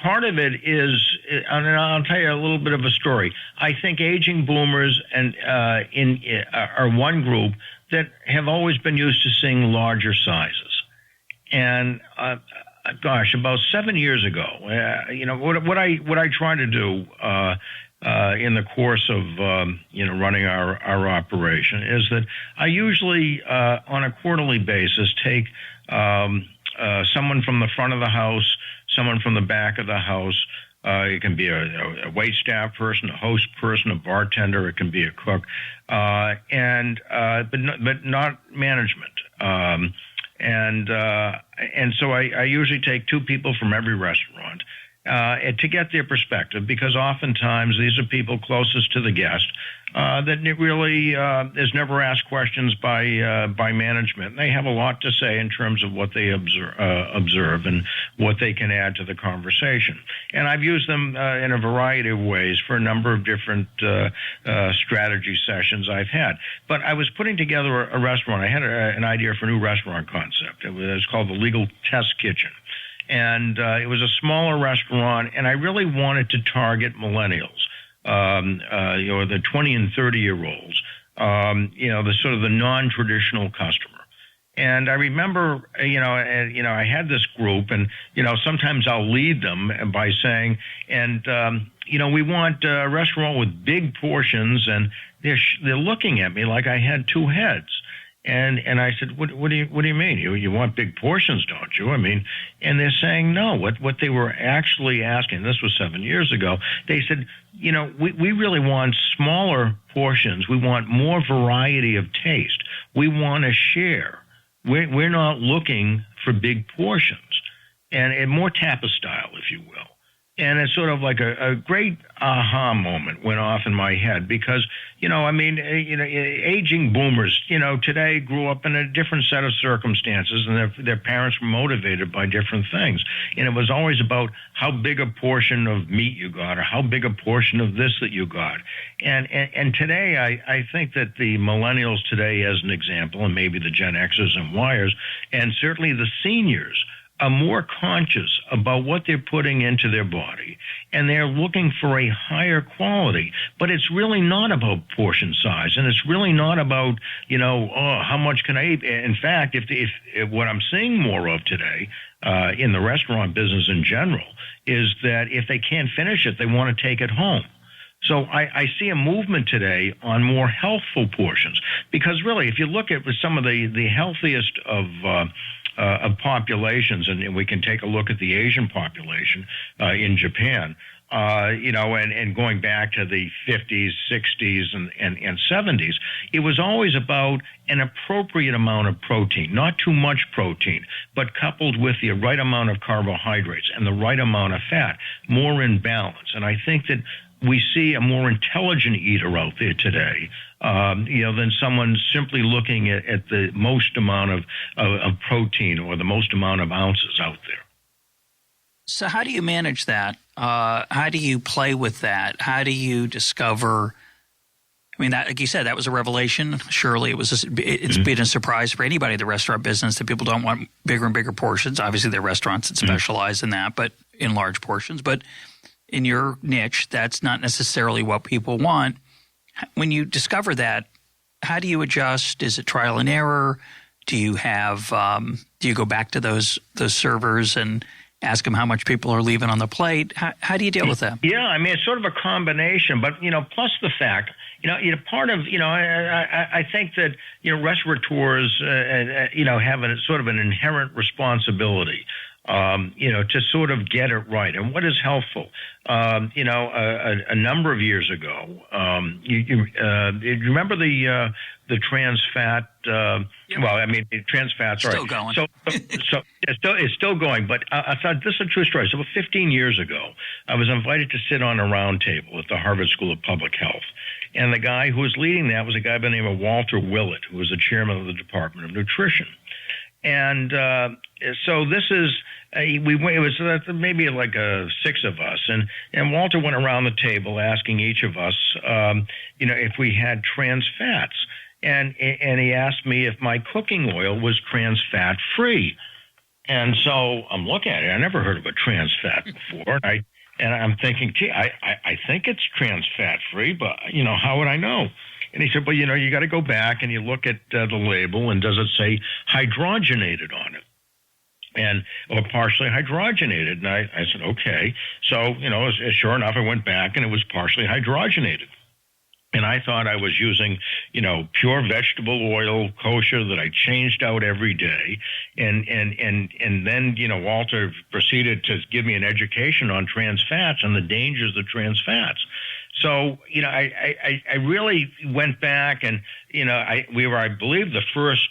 Part of it is, and I'll tell you a little bit of a story. I think aging boomers are one group that have always been used to seeing larger sizes. And about 7 years ago, what I try to do in the course of running our operation is that I usually on a quarterly basis take someone from the front of the house, someone from the back of the house. It can be a wait staff person, a host person, a bartender. It can be a cook, but not management. And so I usually take two people from every restaurant to get their perspective, because oftentimes these are people closest to the guest that really is never asked questions by management. And they have a lot to say in terms of what they observe and what they can add to the conversation. And I've used them in a variety of ways for a number of different strategy sessions I've had. But I was putting together a restaurant. I had an idea for a new restaurant concept. It was called the Legal Test Kitchen. And it was a smaller restaurant, and I really wanted to target millennials, the 20 and 30-year-olds, the sort of the non-traditional customer. And I remember, I had this group, and, sometimes I'll lead them by saying, we want a restaurant with big portions, and they're looking at me like I had two heads. And I said, what do you mean? You want big portions, don't you? I mean, and they're saying no. What they were actually asking, this was 7 years ago, they said, we really want smaller portions. We want more variety of taste. We want to share. We're not looking for big portions, and more tapa style, if you will. And it's sort of like a great aha moment went off in my head, because, aging boomers, today grew up in a different set of circumstances, and their parents were motivated by different things. And it was always about how big a portion of meat you got, or how big a portion of this that you got. And today, I think that the millennials today, as an example, and maybe the Gen Xers and Yers, and certainly the seniors, are more conscious about what they're putting into their body, and they're looking for a higher quality. But it's really not about portion size, and it's really not about, how much can I eat? In fact, if what I'm seeing more of today in the restaurant business in general is that if they can't finish it, they want to take it home. So I see a movement today on more healthful portions, because really, if you look at some of the healthiest of populations, and we can take a look at the Asian population in Japan, and going back to the 50s, 60s, and 70s, it was always about an appropriate amount of protein, not too much protein, but coupled with the right amount of carbohydrates and the right amount of fat, more in balance. And I think that we see a more intelligent eater out there today, than someone simply looking at the most amount of protein or the most amount of ounces out there. So how do you manage that? How do you play with that? How do you discover I mean, that, like you said, that was a revelation. Surely it's been a surprise for anybody in the restaurant business that people don't want bigger and bigger portions. Obviously, there are restaurants that specialize in that, but in large portions. But in your niche, that's not necessarily what people want. When you discover that, how do you adjust? Is it trial and error? Do you have do you go back to those servers and ask them how much people are leaving on the plate? How do you deal with that? Yeah, I mean, it's sort of a combination, but, plus the fact, part of, I think that, restaurateurs, have sort of an inherent responsibility, to sort of get it right. And what is helpful? A number of years ago, you remember the trans fat? Yep. Well, I mean, trans fats are still going. So it's still going. But I thought this is a true story. So about 15 years ago, I was invited to sit on a round table at the Harvard School of Public Health. And the guy who was leading that was a guy by the name of Walter Willett, who was the chairman of the Department of Nutrition. And so this is it was maybe like 6 of us, and Walter went around the table asking each of us, if we had trans fats, and he asked me if my cooking oil was trans fat free, and so I'm looking at it. I never heard of a trans fat before, and I'm thinking, gee, I think it's trans fat free, but how would I know? And he said, well, you got to go back and you look at the label, and does it say hydrogenated on it? Or partially hydrogenated. And I said, okay. So, sure enough, I went back and it was partially hydrogenated. And I thought I was using, pure vegetable oil, kosher, that I changed out every day. And then, Walter proceeded to give me an education on trans fats and the dangers of trans fats. So, I really went back and, we were, I believe, the first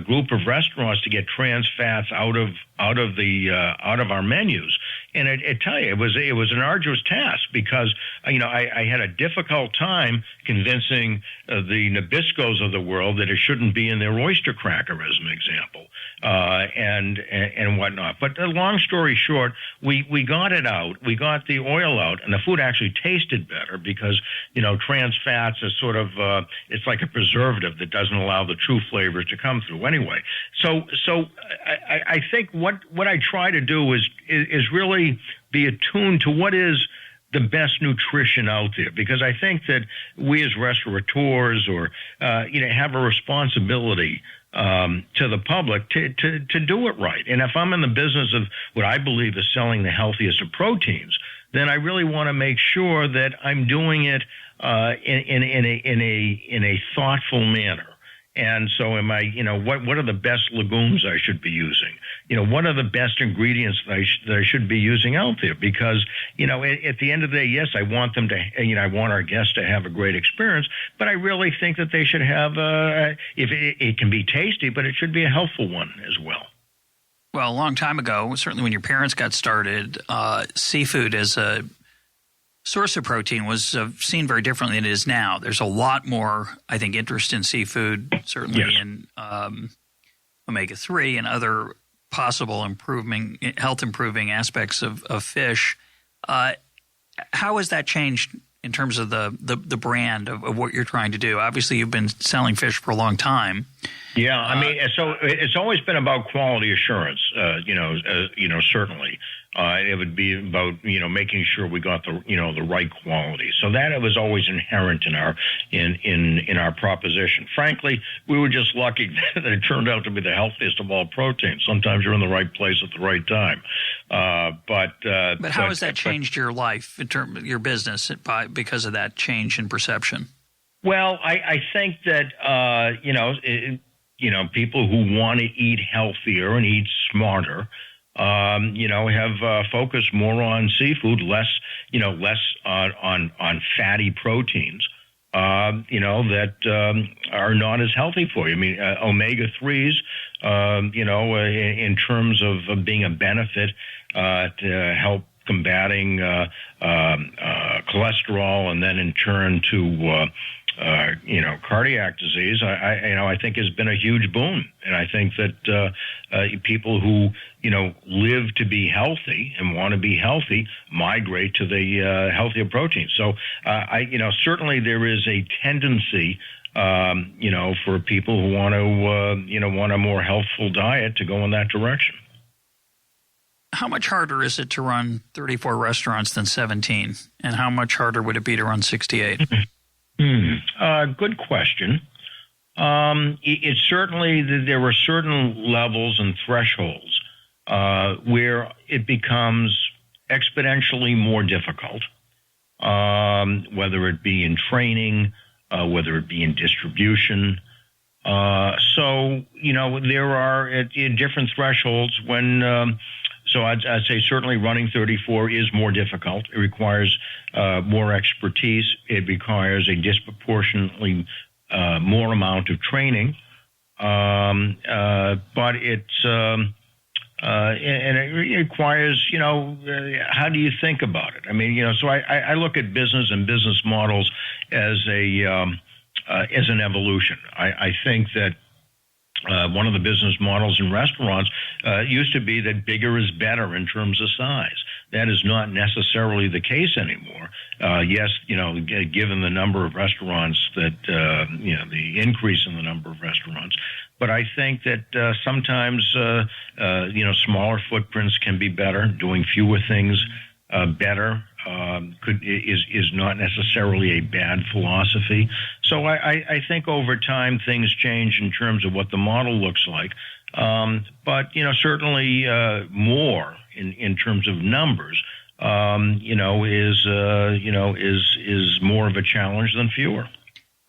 group of restaurants to get trans fats out of our menus. And I tell you, it was an arduous task because, I had a difficult time convincing the Nabiscos of the world that it shouldn't be in their oyster cracker, as an example, and whatnot. But long story short, we got it out, we got the oil out, and the food actually tasted better because, trans fats is sort of, it's like a preservative that doesn't allow the true flavors to come through anyway. So I think what I try to do is really be attuned to what is the best nutrition out there, because I think that we as restaurateurs or have a responsibility to the public to do it right. And if I'm in the business of what I believe is selling the healthiest of proteins, then I really want to make sure that I'm doing it in a thoughtful manner. And so am I, what are the best legumes I should be using? What are the best ingredients that I should be using out there? Because, at the end of the day, yes, I want them to, I want our guests to have a great experience, but I really think that they should have, if it can be tasty, but it should be a healthful one as well. Well, a long time ago, certainly when your parents got started, seafood as a source of protein was seen very differently than it is now. There's a lot more, I think, interest in seafood, certainly in omega-3 and other possible health-improving aspects of fish. How has that changed in terms of the brand of what you're trying to do? Obviously, you've been selling fish for a long time. Yeah, I mean, so it's always been about quality assurance, certainly. It would be about, making sure we got the right quality. So that it was always inherent in our proposition. Frankly, we were just lucky that it turned out to be the healthiest of all proteins. Sometimes you're in the right place at the right time. But how has that changed your life in terms of your business because of that change in perception? Well, I think that, people who want to eat healthier and eat smarter, have focused more on seafood, less on fatty proteins, that are not as healthy for you. I mean, omega-3s, in terms of being a benefit to help combating cholesterol, and then in turn to cardiac disease, I think has been a huge boon. And I think that people who, live to be healthy and want to be healthy migrate to the healthier proteins. So, certainly there is a tendency, for people who want to, want a more healthful diet to go in that direction. How much harder is it to run 34 restaurants than 17? And how much harder would it be to run 68? Good question. It's certainly there are certain levels and thresholds where it becomes exponentially more difficult, whether it be in training, whether it be in distribution. So, there are different thresholds when. So I'd say certainly running 34 is more difficult. It requires more expertise. It requires a disproportionately more amount of training. But it's and it requires, how do you think about it? I mean, so I look at business and business models as an evolution. I think that one of the business models in restaurants used to be that bigger is better in terms of size. That is not necessarily the case anymore. Yes, given the number of restaurants that, the increase in the number of restaurants. But I think that sometimes, smaller footprints can be better. Doing fewer things better is not necessarily a bad philosophy. So I think over time things change in terms of what the model looks like. But certainly more in terms of numbers, is more of a challenge than fewer.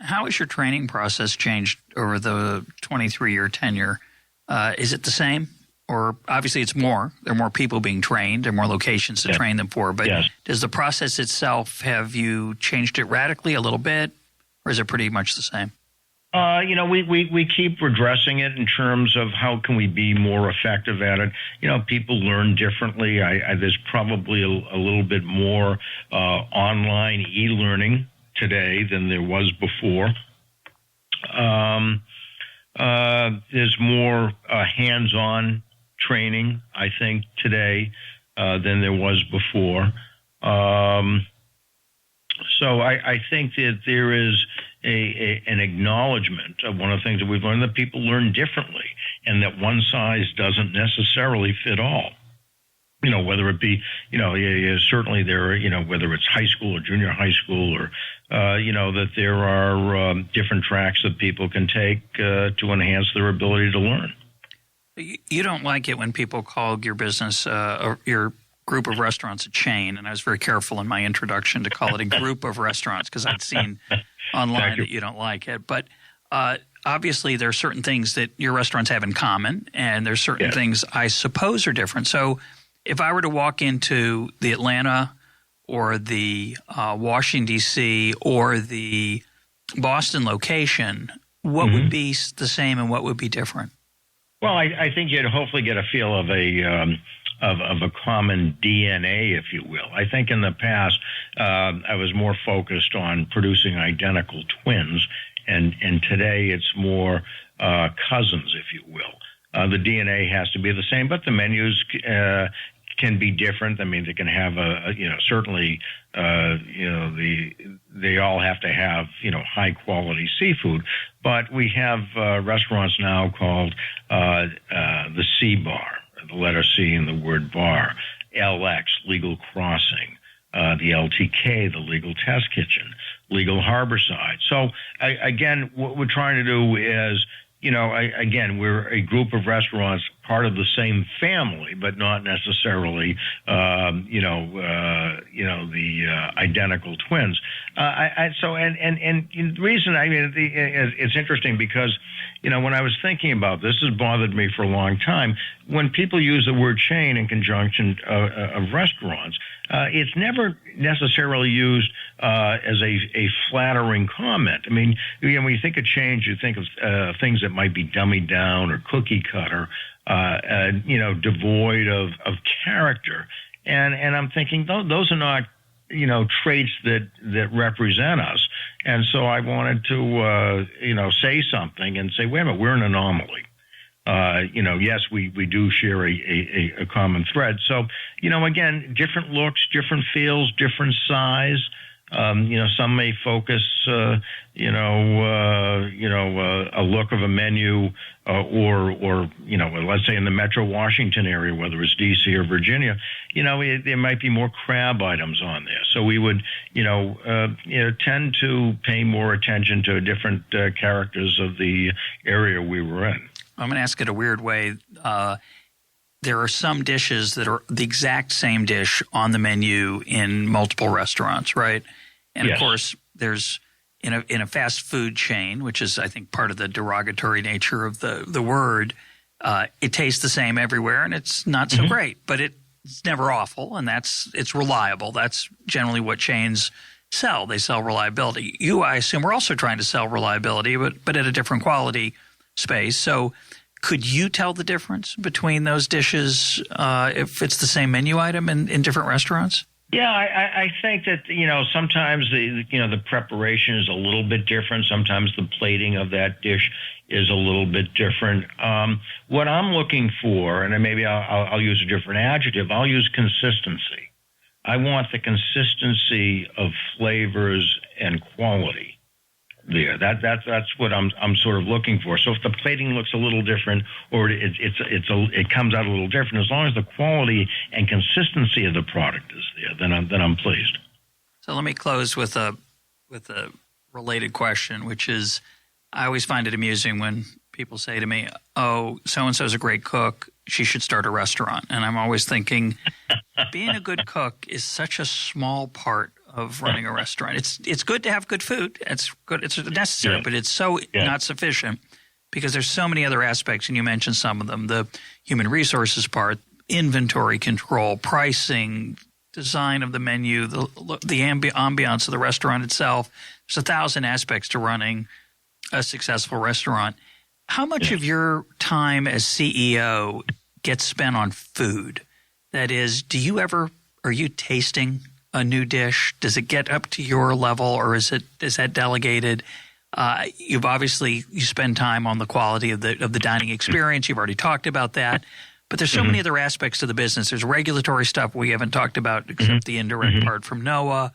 How has your training process changed over the 23-year tenure? Is it the same? Or obviously it's more. There are more people being trained. There are more locations to train them for. But does the process itself, have you changed it radically a little bit? Or is it pretty much the same? We keep redressing it in terms of how can we be more effective at it. People learn differently. There's probably a little bit more online e-learning today than there was before. There's more hands-on training, I think, today than there was before. So I think that there is an acknowledgement of one of the things that we've learned, that people learn differently and that one size doesn't necessarily fit all. Whether it be, certainly there are, whether it's high school or junior high school or, that there are different tracks that people can take to enhance their ability to learn. You don't like it when people call your business or your group of restaurants a chain, and I was very careful in my introduction to call it a group of restaurants because I'd seen online that you don't like it. But obviously there are certain things that your restaurants have in common, and there's certain things I suppose are different. So if I were to walk into the Atlanta or the Washington, D.C. or the Boston location, what would be the same and what would be different? Well, I think you'd hopefully get a feel of a common DNA, if you will. I think in the past I was more focused on producing identical twins, and today it's more cousins, if you will. The DNA has to be the same, but the menus can be different. I mean, they can have certainly, they all have to have, high quality seafood, but we have restaurants now called the C Bar, the letter C in the word bar, LX, Legal Crossing, the LTK, the Legal Test Kitchen, Legal Harborside. So again, what we're trying to do is, again, we're a group of restaurants, part of the same family, but not necessarily, the identical twins. And the reason, it's interesting because, when I was thinking about this has bothered me for a long time. When people use the word chain in conjunction of restaurants, it's never necessarily used as a flattering comment. I mean, when you think of change, you think of things that might be dummied down or cookie cutter, devoid of character. And I'm thinking those are not traits that represent us. And so I wanted to, say something and say, wait a minute, we're an anomaly. Yes, we do share a common thread. So, again, different looks, different feels, different size. Some may focus, a look of a menu, or let's say in the Metro Washington area, whether it's D.C. or Virginia, there might be more crab items on there. So we would, tend to pay more attention to different characters of the area we were in. I'm going to ask it a weird way. There are some dishes that are the exact same dish on the menu in multiple restaurants, right? And yes. Of course, there's in a fast food chain, which is, I think, part of the derogatory nature of the word. It tastes the same everywhere, and it's not so great, but it's never awful, and it's reliable. That's generally what chains sell. They sell reliability. You, I assume, are also trying to sell reliability, but at a different quality space. So could you tell the difference between those dishes if it's the same menu item in different restaurants? Yeah, I think that, sometimes the preparation is a little bit different. Sometimes the plating of that dish is a little bit different. What I'm looking for, and maybe I'll use a different adjective, I'll use consistency. I want the consistency of flavors and quality there. That's what I'm sort of looking for. So if the plating looks a little different, or it comes out a little different, as long as the quality and consistency of the product is there, then I'm pleased. So let me close with a related question, which is, I always find it amusing when people say to me, "Oh, so and so is a great cook. She should start a restaurant." And I'm always thinking, being a good cook is such a small part of running a restaurant. It's good to have good food. It's good. It's necessary, but it's so not sufficient because there's so many other aspects, and you mentioned some of them: the human resources part, inventory control, pricing, design of the menu, the ambiance of the restaurant itself. There's 1,000 aspects to running a successful restaurant. How much of your time as CEO gets spent on food? That is, are you tasting a new dish? Does it get up to your level, or is that delegated? You spend time on the quality of the dining experience. You've already talked about that, but there's so many other aspects to the business. There's regulatory stuff we haven't talked about, except the indirect part from NOAA.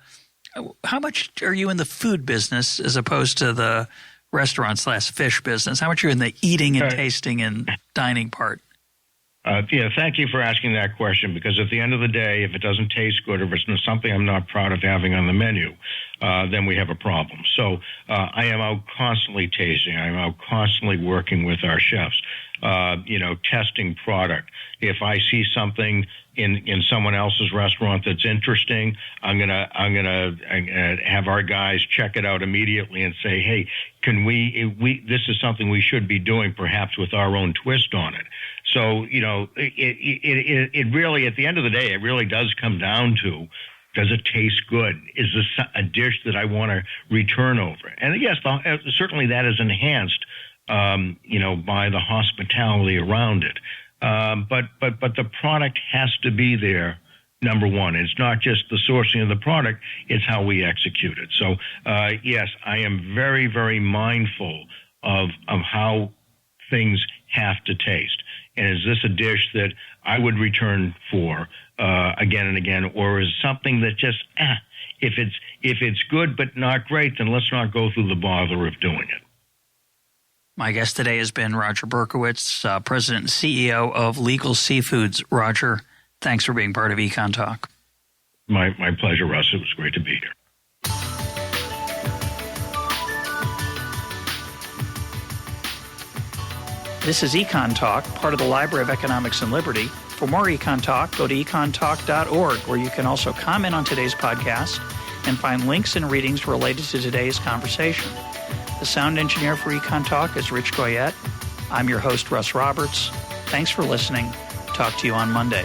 How much are you in the food business as opposed to the restaurant/fish business? How much are you in the eating and tasting and dining part? Thank you for asking that question, because at the end of the day, if it doesn't taste good, or if it's something I'm not proud of having on the menu, then we have a problem. So I am out constantly tasting. I'm out constantly working with our chefs, testing product. If I see something in someone else's restaurant that's interesting, I'm gonna have our guys check it out immediately and say, hey, can this is something we should be doing, perhaps with our own twist on it. So, it really, at the end of the day, it really does come down to, does it taste good? Is this a dish that I want to return over? And yes, certainly that is enhanced, by the hospitality around it. But the product has to be there. Number one, it's not just the sourcing of the product, it's how we execute it. So, yes, I am very, very mindful of how things have to taste. And is this a dish that I would return for again and again, or is something that just, if it's good but not great, then let's not go through the bother of doing it. My guest today has been Roger Berkowitz, President and CEO of Legal Seafoods. Roger, thanks for being part of EconTalk. My pleasure, Russ. It was great to be here. This is EconTalk, part of the Library of Economics and Liberty. For more EconTalk, go to econtalk.org, where you can also comment on today's podcast and find links and readings related to today's conversation. The sound engineer for EconTalk is Rich Goyette. I'm your host, Russ Roberts. Thanks for listening. Talk to you on Monday.